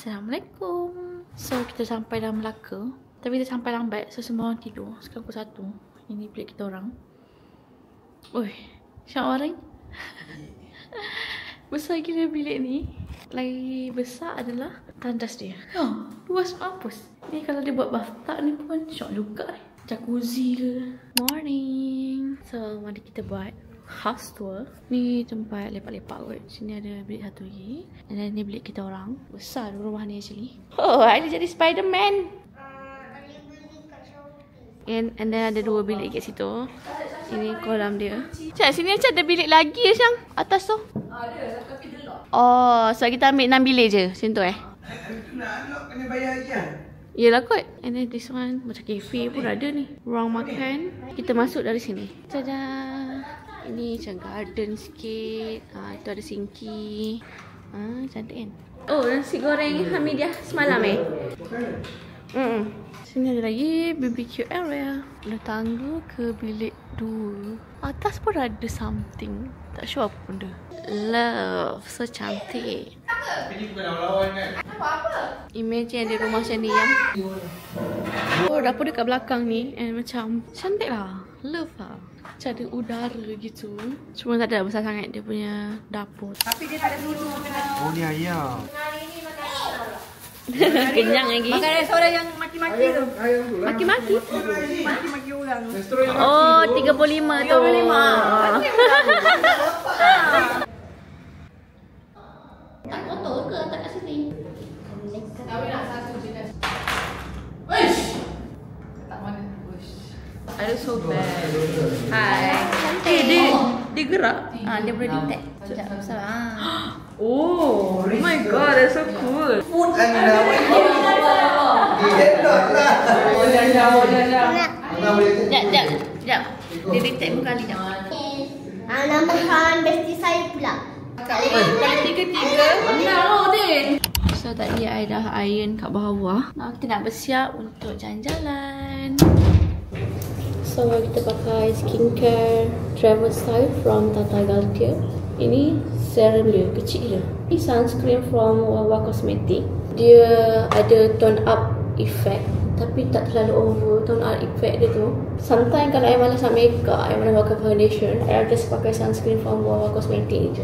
Assalamualaikum. So kita sampai dalam Melaka. Tapi kita sampai lambat. So semua orang tidur. Sekarang pukul 1. Ini bilik kita orang. Oi, syak orang. Besar gila bilik ni. Lagi besar adalah tandas dia. Oh, luas mampus. Ni kalau dia buat bathtub ni pun syok juga ni. Jacuzzi ke. Morning. So mari kita buat house tour. Ni tempat lepak-lepak kot. Sini ada bilik satu lagi. Dan ni bilik kita orang. Besar rumah ni actually. Oh, ada jadi Spiderman. And then ada 2 bilik kat situ. Ini kolam dia. Cak, sini macam ada bilik lagi ya, Syang? Atas tu. Ada, tapi dia lock. Oh, so kita ambil 6 bilik je. Macam tu Nak lock kena bayar lagi kan? Yelah kot. And then this one macam cafe pun ada ni. Ruang makan. Kita masuk dari sini. Tada. Ini macam garden sikit. Itu ada sinki. Cantik kan? Oh, nasi goreng Hamidiah semalam Sini ada lagi BBQ area. Ada tangga ke bilik 2. Atas pun ada something. Tak sure apa benda. Love. So cantik. Ini bukan lawan kan? Apa? Imagine ada rumah macam ni yang. Oh, dapur dekat belakang ni. And macam cantik lah. Love lah. Macam ada udara gitu. Cuma tak ada besar sangat dia punya dapur. Tapi dia tak ada sudu makan. Oh, ni ayam. Hari ni makan Kenyang lagi. makan restoran yang maki-maki tu. Maki-maki? Maki-maki orang. Oh, 35 tu. Tak kotor ke tak kat sini? Kami nak satu je dah. Wish. Tak mana. Wish. I look so bad. Hai. Dia gerak. Dia boleh detect. Sekejap, salah. Oh my god, that's so cool. Food kan ni dah. Dia lah. Sekejap. Dia detect muka Ali jap. Nama kawan besti saya pula. Kalau 3-3 menang Din. So tadi I dah iron kat bawah. Now kita nak bersiap untuk jalan-jalan. So kita pakai skincare travel style from Tata Galtia. Ini serum dia, kecil je. Ini sunscreen from Wawa Cosmetic. Dia ada tone up effect, tapi tak terlalu over. Tone up effect dia tu, sometimes kalau I malas nak makeup, I malas pakai foundation, I just pakai sunscreen from Wawa Cosmetic je.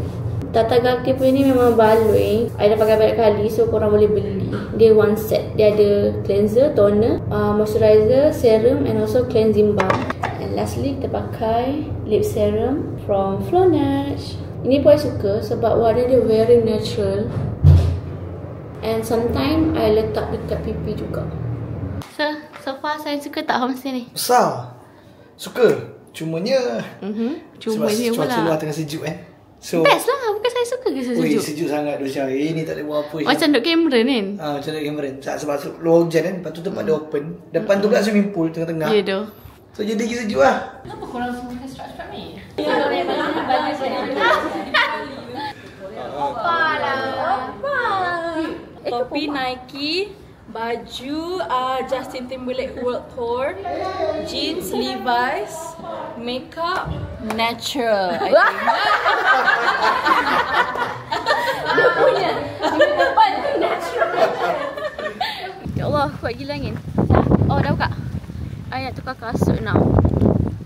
Tata Galtia punya ni memang baloi. I dah pakai banyak kali, so korang boleh beli. Dia one set. Dia ada cleanser, toner, moisturizer, serum and also cleansing balm. And lastly kita pakai lip serum from Flonage. Ini pun I suka sebab warna dia very natural. And sometimes I letak dekat pipi juga. So far saya suka tak homestay ni? Besar. Suka. Cumanya Cumanya sebab cuaca pula luar tengah sejuk kan. So best lah. Bukan saya suka ke sejuk? sejuk sangat tu Syah. Ni tak boleh buat apa. Macam duk Cameron kan? Macam duk Cameron. Sebab luar hujan kan. Lepas tu tempat dia open. Depan tu pula swimming pool tengah-tengah. Ya doh. So jadi lagi sejuk lah. Kenapa korang semua pakai strap-strap ni? Topi Nike, baju Justin Timberlake World Tour, jeans Levi's, makeup natural. Dia punya depan tu natural. Ya Allah, kuat gila angin. Oh, dah buka. I nak tukar kasut now.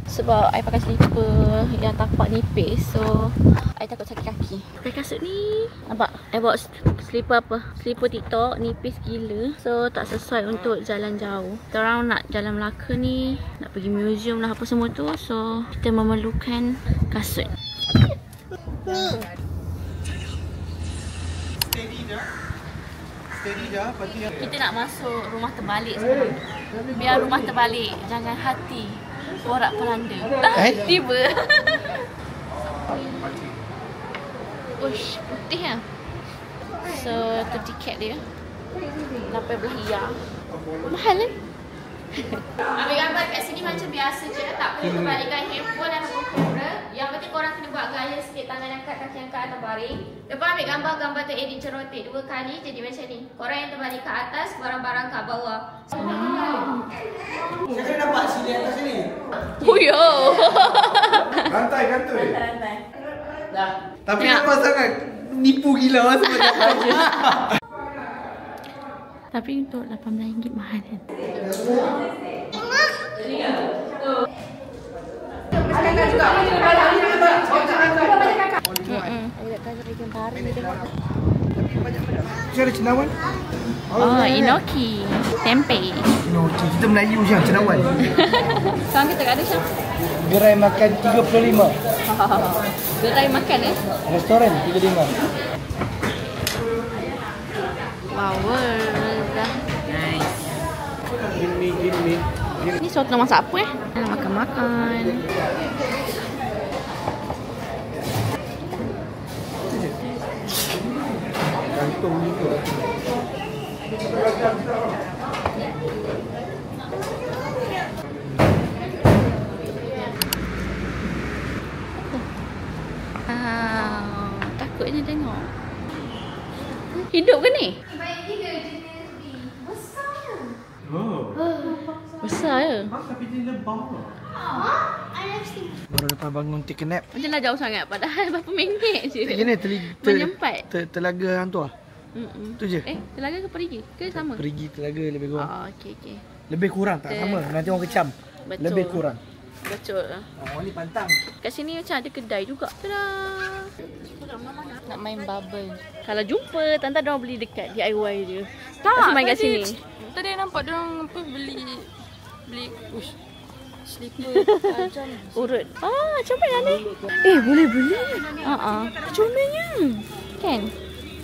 Sebab I pakai slipper yang tapak nipis. So, I takut sakit kaki. Pakai kasut ni. Nampak? I bawa slipper apa? Slipper TikTok nipis gila. So, tak sesuai untuk jalan jauh. Kita orang nak jalan Melaka ni. Nak pergi museum lah apa semua tu. So, kita memerlukan kasut. Kita nak masuk rumah terbalik sekarang. Biar rumah terbalik, jangan hati borak pelanda. Tiba. Uish, putih lah. So, tu tiket dia 18 riyal. Mahal kan? Ambil gambar kat sini macam biasa je. Tak perlu terbalikkan handphone ataupun kamera. Yang penting korang kena buat gaya sikit. Tangan angkat, kaki angkat atau baring. Lepas ambil gambar-gambar tu edit cerotek 2 kali. Jadi macam ni. Korang yang terbalik ke atas, barang-barang kat bawah. Saya nampak sini atas sini. Oh yo. Rantai. Rantai. Dah. Tapi nampak sangat nipu gila masa macam aja. Tapi untuk RM18 mahal kan? Macam ada cendawan? Oh, inoki. Tempe. Inoki. Kita Melayu je cendawan. Sekarang kita ada Syam. Gerai makan 35. Gerai makan Restoran 35. Wow. Nice. Gini. Ni suatu nak masak apa Nak makan-makan. Kantong juga. Takutnya tengok. Hidup ke ni? Besar ya? Baru lepas bangun take a nap. Macam dah jauh sangat padahal berapa minit je. Gini menyempat. Telaga hantu ah. Tu je. Telaga ke perigi? Ke sama? Perigi telaga lebih kurang. Okey. Lebih kurang tak sama. Nanti orang kecam. Betul. Lebih kurang. Betul. Oh ni pantang. Kat sini macam ada kedai juga. Tada. Nak main bubble. Kalau jumpa, Tanta diorang beli dekat DIY je. Tak, main kat sini. Tadi nampak diorang beli slipper tajam. Urut. Comelnya ni. Boleh beli. Comelnya. Kan?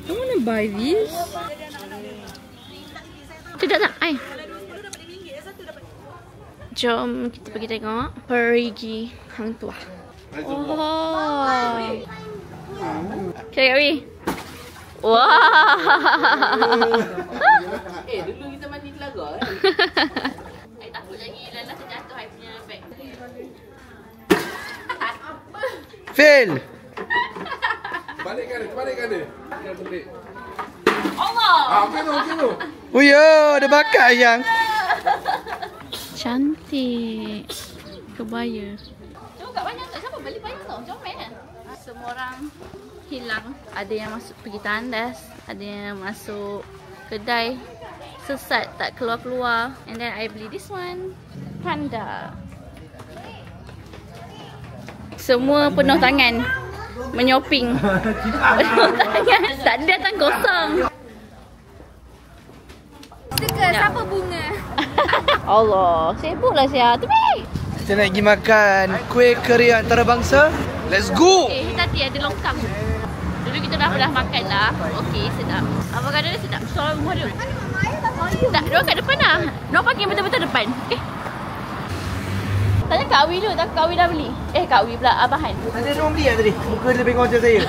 I wanna buy this. Sedap tak? Ai. Jom kita pergi tengok perigi hang tua. Okay, Kak Wi. Wah. Dulu kita mandi telaga kan? Saya takut lagi Lala terjatuh saya punya bag. Fail. Balikkan dia. Balik. Allah. Okey tu. Oh ya, ada bakat yang. Cantik. Kebaya. Tengok kat banyak tak siapa beli banyak tau. Comel kan? Semua orang hilang. Ada yang masuk pergi tandas, ada yang masuk kedai. Sesat tak keluar-keluar. And then I beli this one. Panda. Semua penuh tangan. Menyoping. Penuh tangan. Tak ada datang kosong. Suka siapa bunga? Allah, sibuklah saya. Tepi. Kita nak pergi makan kuih kari antarabangsa. Let's go. Tadi ada longkang. Dulu kita dah makan lah. Okey, sedap. Avocado dia sedap. Soal rumah dia. Tak, dia kat depan lah. Dia parking betul-betul depan. Tanya Kak Wi dulu. Tak Kak Wi dah beli. Kak Wi pula, Abahan. Ada orang beli tadi. Muka dia lebih kurang macam saya.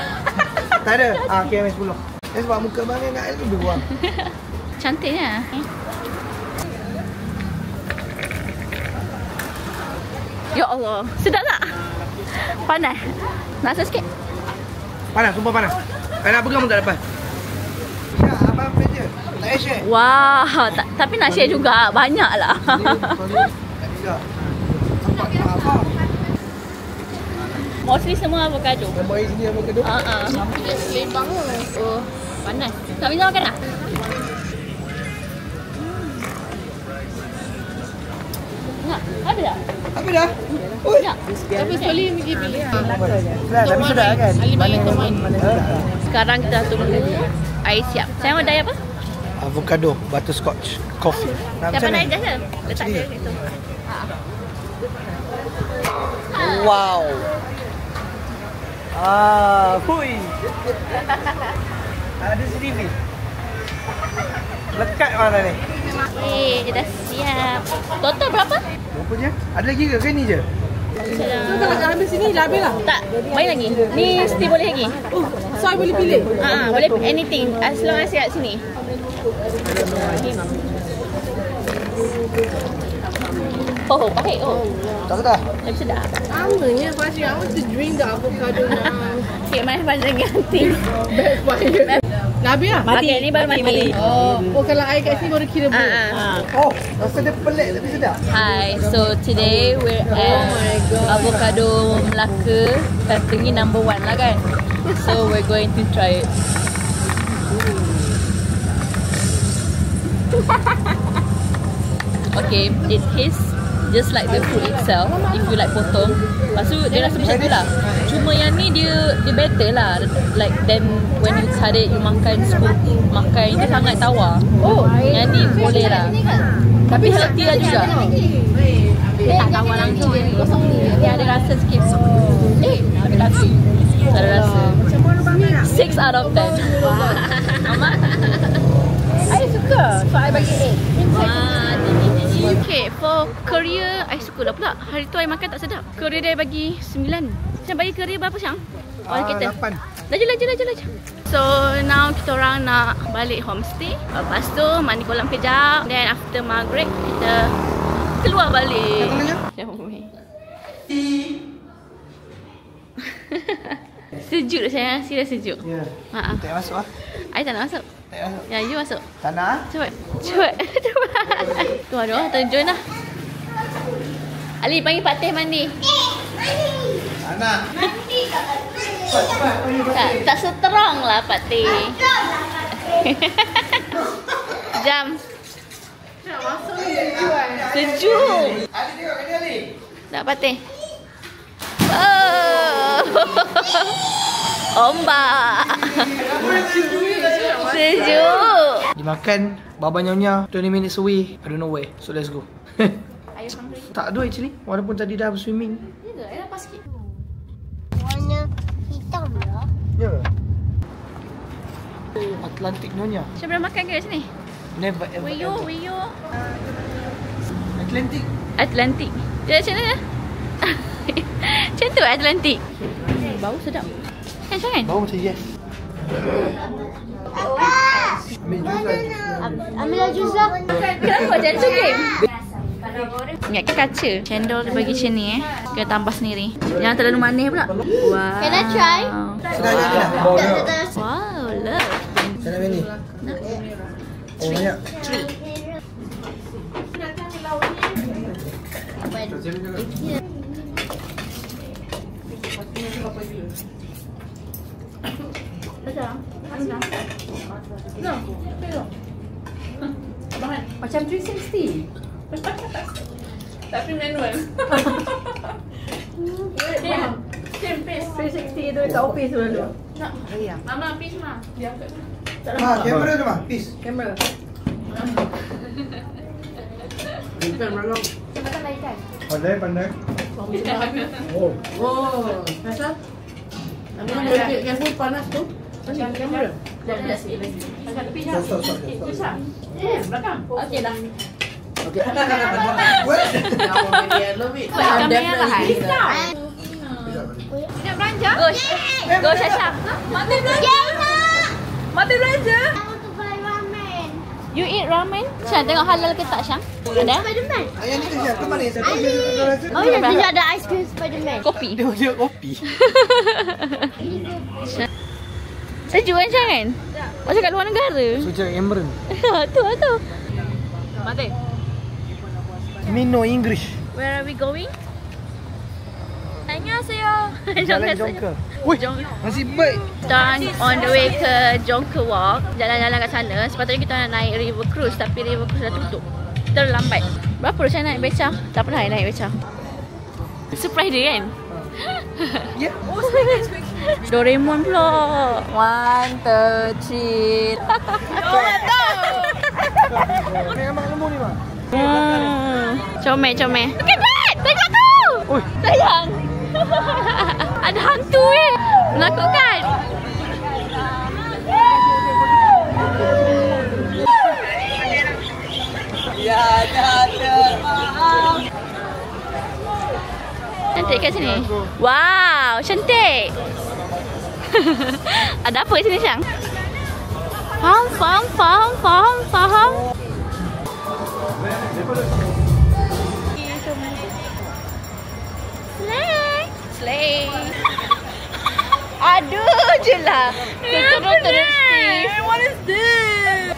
Tak ada. Okay, MS 10. Sebab muka abang nak lebih kurang. Cantiknya. Ya Allah, sedap tak? Panas. Nak rasa sikit? Panas, sumpah panas. Nak pegang pun tak dapat. Ya, abang kerja. Tak share. Wah, tapi nak share juga. Banyak lah. Mostly semua avocado. Nampak air sini avocado. Selimbang lah. Oh, panas. Tak bisa makan lah? Nak? Ada tak? Apa dah? Oi. Tapi sekali pergi pilih. Tapi sudah kan? Mana sedap. Sekarang kita tunggu air siap. Saya mau daya apa? Avocado, butterscotch, coffee. Siapa nak air dah? Letak Sini. dia kat situ. Wow. Hui. Ada sedikit. Lekat mana ni? Dah siap. Total berapa? Berapa je? Ada lagi ke? Ke ni je? Kalau dah habis sini dah habis lah. Tak, main lagi. Ni still boleh lagi. Soy boleh pilih. Boleh anything as long as kat sini. Oh, pahit. Oh. Tak sedap? Tapi sedap. Amanya Fajri, I want to drink the avocado now. Okay, main panjang ganti. Backfire. Dah habis lah? Okay, ni baru mati. Oh, kalau air kat sini baru kira boleh. Oh, rasa dia pelik tapi sedap. Hi, so today we're at Avocado Melaka. Katanya number 1 lah kan. So we're going to try it. Okay, it tastes just like the fruit itself. If you like potong, lepas tu dia rasa macam tu lah. Cuma yang ni dia better lah. Like then when you cut it, you makan scoop, makan dia sangat tawar. Oh, yang ni boleh lah. Tapi healthy lah juga. Dia tak tawar langsung, dia kosong ni. Dia ada rasa sikit. Ada rasa. Ada rasa. 6 out of 10. Mama? I suka. So I bagi 8. Okay, for Korea, I suka lah pula. Hari tu I makan tak sedap. Korea dia bagi 9. Macam bagi Korea berapa Syang? Kita 8. Laju. So now kita orang nak balik homestay. Lepas tu mandi kolam kejap. Then after maghrib kita keluar balik. Sejuk sayang, serius sejuk. Ya. Tak payah masuk lah. I tak nak masuk. Tak payah masuk. Ya, you masuk. Tak nak? Cepat. Tu ada orang join lah. Ali panggil Pak Teh mandi. Tak nak. Tak seterang lah Pak Teh. Jam. Sejuk. Ali tengok kat dia Ali. Tak Pak Teh. Oh. Ombak. Sejuk. Dimakan Baba Nyonya 20 minutes away. I don't know where. So let's go. Are you hungry? Tak ada actually. Walaupun tadi dah swimming. Ya ke? I lapar sikit. Warna hitam lah. Ya. Atlantic Nyonya. Macam pernah makan ke kat sini? Never ever. Wiyo. Atlantic. Atlantic. Dia macam mana? Macam tu Atlantic. Bau sedap. Kan sangat? Bau macam yes. Ambil jus lah. Ambil jus lah. Kenapa macam tu game? Ingatkan kaca. Cendol dia bagi macam ni Kena tambah sendiri. Jangan terlalu manis pula. Wow. Can I try? Sedap je lah. Wow, love. Saya nak ambil ni. Oh banyak. Macam 360. Tapi manual. Same pace. 360 tu dekat office tu dulu. Nak. Mama pace mah. Dia angkat. Kamera tu mah. Peace. Kamera. Ikan melong. Cepat ikan. Pandai. Oh. Oh, rasa? Gas panas tu. Macam kamera. Dah sikit lagi. Angkat tepi dah. Stop. Belakang. Okey dah. Okay. Nak belanja? Go Syasha. Mati belanja. Mati belanja. I want to buy ramen. You eat ramen? Syah, tengok halal ke tak Syah? Ada? Spiderman. Ayah ni kesian. Ke mana? Saya Oh ya, dia ada ice cream Spiderman. Kopi. Dia macam kopi. Sejuk kan Syah kan? Macam kat luar negara. Macam Cameron. Tu. Mati. Mino English. Where are we going? Annyeonghaseyo. Jalan Jongka. Wih, masih baik. Kita on the way ke Jongka Walk. Jalan-jalan kat sana. Sepatutnya kita nak naik river cruise. Tapi river cruise dah tutup. Kita dah lambat. Berapa dah saya naik beca? Tak pernah naik beca. Surprise dia kan? Ya. Doraemon pula. 1, 2, 3. Memang lembu ni mah. Comel. Look at that! Tengok tu! Oi. Sayang! Ada hantu menakutkan. Ya, maaf. Cantik kat sini. Wow, cantik. Ada apa kat sini, Syang? Faham. Slay. Aduh je lah. Terus. What is this?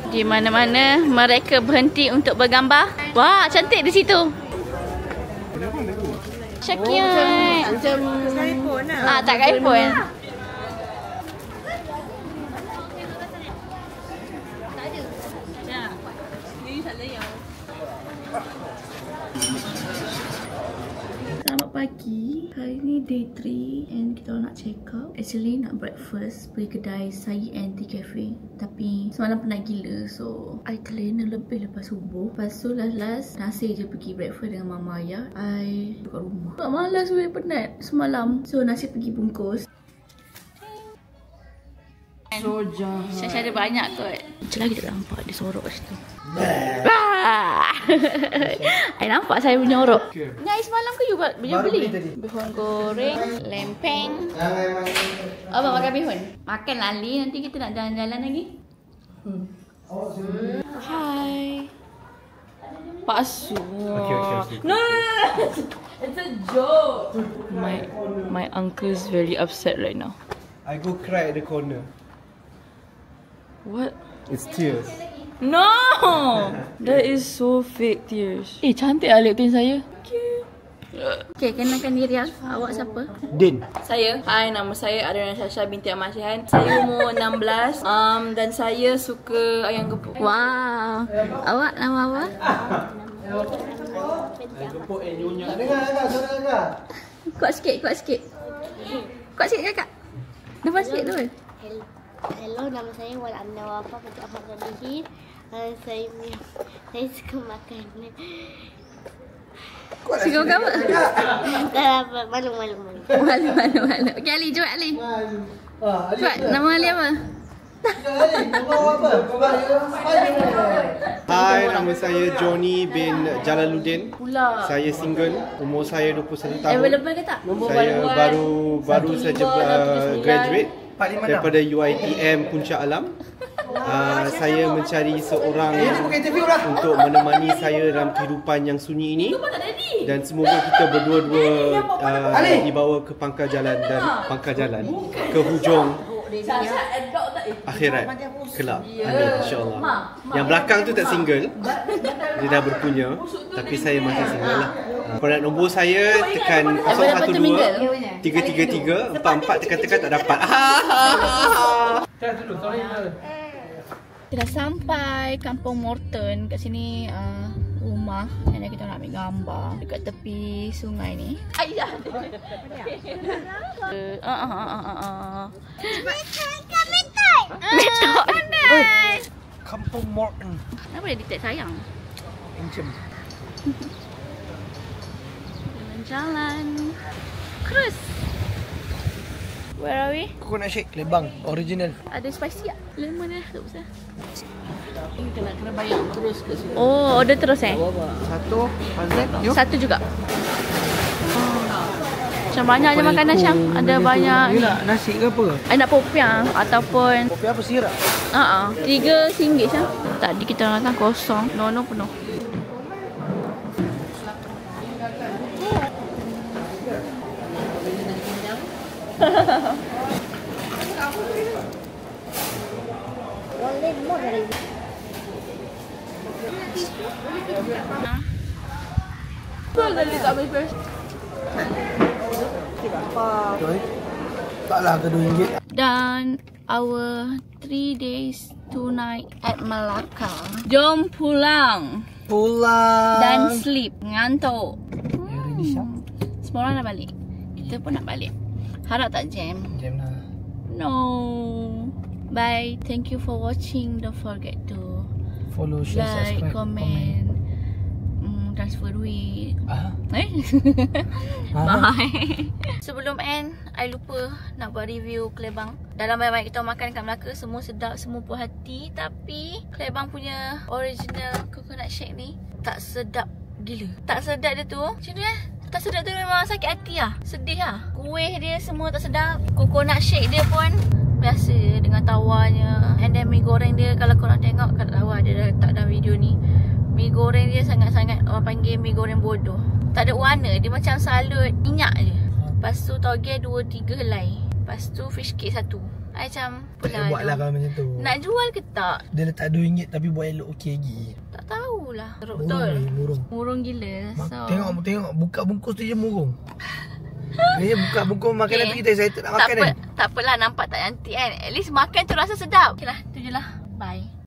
Di mana-mana mereka berhenti untuk bergambar. Wah, cantik di situ. Syakiat. Macam iPhone lah. Tak iPhone. pagi. Hari ni day 3 and kita orang nak check out. Actually nak breakfast pergi kedai Sayi Anti Cafe. Tapi semalam penat gila, so I terlena lebih lepas subuh. Lepas tu last nasi je pergi breakfast dengan mama ayah. I kat rumah. Tak malas weh, penat semalam. So nasi pergi bungkus. Soja. Syasha ada banyak kot. Macam lagi tak nampak dia sorok kat situ. I nampak saya menyorok. Ni air semalam ke you beli? Tadi. Bihun goreng, lempeng. Abang makan bihun? Makan lali, nanti kita nak jalan-jalan lagi. Hai. Pak Su. Okay. No. It's a joke. My uncle is very upset right now. I go cry at the corner. What? It's tears. No! That is so fake tears. Cantik lah lip tint saya. Okay, kenalkan diri awak siapa? Din. Saya, hai, nama saya Adriana Syasha binti Ahmad Syihan. Saya umur 16 dan saya suka ayam gepuk. Wow. Awak nama apa? Dengar kakak. Kuat sikit kakak. Nafas sikit tu. Hello, nama saya Wan Amna Wafa Ketua Ahmad Sadiqin. Saya suka makan. Suka makan apa? Dah apa? Malu. Malu. Okay Ali, jom Ali. Cepat, nama Ali apa? Hai, nama saya Johnny bin Jalaluddin. Saya single, umur saya 21 tahun. Available ke tak? Saya baru saja graduate daripada UiTM Puncak Alam. Saya mencari seorang untuk menemani saya dalam kehidupan yang sunyi ini, dan semoga kita berdua-dua dibawa ke pangkal jalan ke hujung akhirat kelak. Amin, insyaAllah. Yang belakang tu tak single, dia dah berpunya, tapi saya masih single lah. Kontak nombor saya tekan 012 333 44 tekan tak dapat. Kita dah sampai Kampung Morton. Kat sini rumah yang kita nak ambil gambar dekat tepi sungai ni. Ayah. Metok. Kampung Morton. Kenapa dia detect sayang? Encem. Jalan cruise. Where are we? Coconut shake Lebang original. Ada spicy tak? Lemon dah tak besar. Kita nak kena bayar terus ke sini. Oh, order terus Satu, Hazret. Satu juga. Macam banyak je makanan Syam. Ada banyak. You nak nasi ke apa? Nak popiah ataupun Kopi apa sirap? RM3 Syam. Tadi kita makan kosong. Nono penuh. Taklah ke RM2. Dan our 3 days 2 night at Malacca. Jom pulang dan sleep. Ngantuk. Semua orang dah balik. Kita pun nak balik. Harap tak jam. Jam lah. No. Bye. Thank you for watching. Don't forget to Follow, share, like, subscribe, comment. Transfer duit. Bye. Sebelum end, I lupa nak buat review Klebang. Dalam banyak-banyak kita makan kat Melaka, semua sedap, semua puas hati. Tapi Klebang punya original coconut shake ni tak sedap gila. Tak sedap dia tu. Macam mana tak sedap tu memang sakit hati lah. Sedih lah. Kuih dia semua tak sedap. Coconut shake dia pun biasa je dengan tawarnya. And then mi goreng dia, kalau korang tengok kat tawar dia dah letak dalam video ni, mi goreng dia sangat-sangat orang panggil mi goreng bodoh. Tak ada warna, dia macam salut minyak je. Lepas tu toge 2-3 helai. Lepas tu fish cake 1. Macam Tak buat lah kalau macam tu. nak jual ke tak? Dia letak RM2 tapi buat elok okey lagi. Tak tahulah. Betul. Murung gila. So Tengok buka bungkus tu je murung. Dia buka bungkus makanan tu kita excited nak makan kan. Tak apalah, nampak tak cantik kan. At least makan tu rasa sedap. Okay lah, tu je lah. Bye.